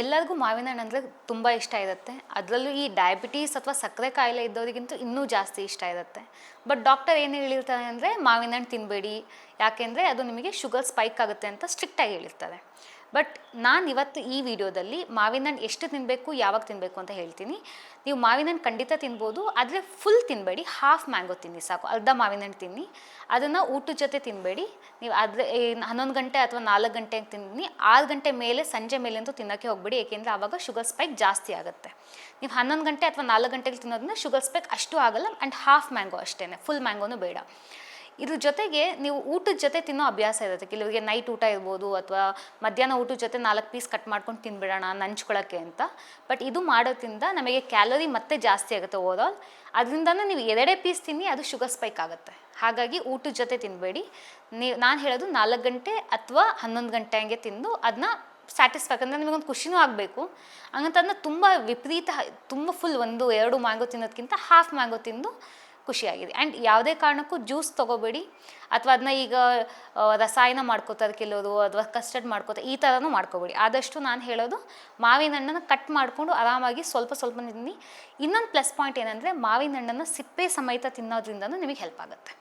ಎಲ್ಲರಿಗೂ ಮಾವಿನ ಹಣ್ಣು ಅಂದರೆ ತುಂಬ ಇಷ್ಟ ಇರುತ್ತೆ. ಅದರಲ್ಲೂ ಈ ಡಯಾಬಿಟೀಸ್ ಅಥವಾ ಸಕ್ಕರೆ ಕಾಯಿಲೆ ಇದ್ದವರಿಗಂತೂ ಇನ್ನೂ ಜಾಸ್ತಿ ಇಷ್ಟ ಇರುತ್ತೆ. ಬಟ್ ಡಾಕ್ಟರ್ ಏನು ಹೇಳಿರ್ತಾರೆ ಅಂದರೆ ಮಾವಿನ ಹಣ್ಣು ತಿನ್ನಬೇಡಿ, ಯಾಕೆಂದರೆ ಅದು ನಿಮಗೆ ಶುಗರ್ ಸ್ಪೈಕ್ ಆಗುತ್ತೆ ಅಂತ ಸ್ಟ್ರಿಕ್ಟಾಗಿ ಹೇಳಿರ್ತಾರೆ. ಬಟ್ ನಾನು ಇವತ್ತು ಈ ವಿಡಿಯೋದಲ್ಲಿ ಮಾವಿನ ಹಣ್ಣು ಎಷ್ಟು ತಿನ್ನಬೇಕು, ಯಾವಾಗ ತಿನ್ನಬೇಕು ಅಂತ ಹೇಳ್ತೀನಿ. ನೀವು ಮಾವಿನ ಹಣ್ಣು ಖಂಡಿತ ತಿನ್ಬೋದು, ಆದರೆ ಫುಲ್ ತಿನ್ನಬೇಡಿ, ಹಾಫ್ ಮ್ಯಾಂಗೋ ತಿನ್ನಿ ಸಾಕು, ಅರ್ಧ ಮಾವಿನ ಹಣ್ಣು ತಿನ್ನಿ. ಅದನ್ನು ಊಟದ ಜೊತೆ ತಿನ್ನಬೇಡಿ. ನೀವು ಆದರೆ 11 ಗಂಟೆ ಅಥವಾ 4 ಗಂಟೆಗೆ ತಿನ್ನಿ. 6 ಗಂಟೆ ಮೇಲೆ ಸಂಜೆ ಮೇಲೆ ಅಂತೂ ತಿನ್ನೋಕ್ಕೆ ಹೋಗಬೇಡಿ, ಏಕೆಂದರೆ ಆವಾಗ ಶುಗರ್ ಸ್ಪೈಕ್ ಜಾಸ್ತಿ ಆಗುತ್ತೆ. ನೀವು 11 ಗಂಟೆ ಅಥವಾ 4 ಗಂಟೆಗೆ ತಿನ್ನೋದ್ರಿಂದ ಶುಗರ್ ಸ್ಪೈಕ್ ಅಷ್ಟು ಆಗಲ್ಲ. ಆ್ಯಂಡ್ ಹಾಫ್ ಮ್ಯಾಂಗೋ ಅಷ್ಟೇ, ಫುಲ್ ಮ್ಯಾಂಗೋನು ಬೇಡ. ಇದ್ರ ಜೊತೆಗೆ ನೀವು ಊಟದ ಜೊತೆ ತಿನ್ನೋ ಅಭ್ಯಾಸ ಇರುತ್ತೆ. ಕೆಲವರಿಗೆ ನೈಟ್ ಊಟ ಇರ್ಬೋದು, ಅಥವಾ ಮಧ್ಯಾಹ್ನ ಊಟದ ಜೊತೆ 4 ಪೀಸ್ ಕಟ್ ಮಾಡ್ಕೊಂಡು ತಿನ್ಬಿಡೋಣ ನಂಚ್ಕೊಳ್ಳೋಕ್ಕೆ ಅಂತ. ಬಟ್ ಇದು ಮಾಡೋದ್ರಿಂದ ನಮಗೆ ಕ್ಯಾಲೋರಿ ಮತ್ತೆ ಜಾಸ್ತಿ ಆಗುತ್ತೆ ಓವರಾಲ್. ಅದರಿಂದನೇ ನೀವು 2 ಪೀಸ್ ತಿನ್ನಿ, ಅದು ಶುಗರ್ ಸ್ಪೈಕ್ ಆಗುತ್ತೆ. ಹಾಗಾಗಿ ಊಟದ ಜೊತೆ ತಿನ್ನಬೇಡಿ. ನಾನು ಹೇಳೋದು 4 ಗಂಟೆ ಅಥವಾ 11 ಗಂಟೆ ಹಂಗೆ ತಿಂದು ಅದನ್ನ ಸ್ಯಾಟಿಸ್ಫೈ, ಅಂದರೆ ನಿಮಗೊಂದು ಖುಷಿನೂ ಆಗಬೇಕು. ಹಂಗಂತಂದ್ರೆ ತುಂಬ ವಿಪರೀತ ತುಂಬ ಫುಲ್ 1-2 ಮ್ಯಾಂಗೋ ತಿನ್ನೋದಕ್ಕಿಂತ ಹಾಫ್ ಮ್ಯಾಂಗೋ ತಿಂದು ಖುಷಿಯಾಗಿದೆ. ಆ್ಯಂಡ್ ಯಾವುದೇ ಕಾರಣಕ್ಕೂ ಜ್ಯೂಸ್ ತೊಗೋಬೇಡಿ, ಅಥವಾ ಅದನ್ನ ಈಗ ರಸಾಯನ ಮಾಡ್ಕೋತಾರೆ ಕೆಲವರು, ಅಥವಾ ಕಸ್ಟರ್ಡ್ ಮಾಡ್ಕೋತಾರೆ, ಈ ಥರನೂ ಮಾಡ್ಕೋಬೇಡಿ. ಆದಷ್ಟು ನಾನು ಹೇಳೋದು ಮಾವಿನ ಹಣ್ಣನ್ನು ಕಟ್ ಮಾಡಿಕೊಂಡು ಆರಾಮಾಗಿ ಸ್ವಲ್ಪ ಸ್ವಲ್ಪ ತಿನ್ನಿ. ಇನ್ನೊಂದು ಪ್ಲಸ್ ಪಾಯಿಂಟ್ ಏನಂದರೆ ಮಾವಿನ ಹಣ್ಣನ್ನು ಸಿಪ್ಪೆ ಸಮೇತ ತಿನ್ನೋದ್ರಿಂದನೂ ನಿಮಗೆ ಹೆಲ್ಪ್ ಆಗುತ್ತೆ.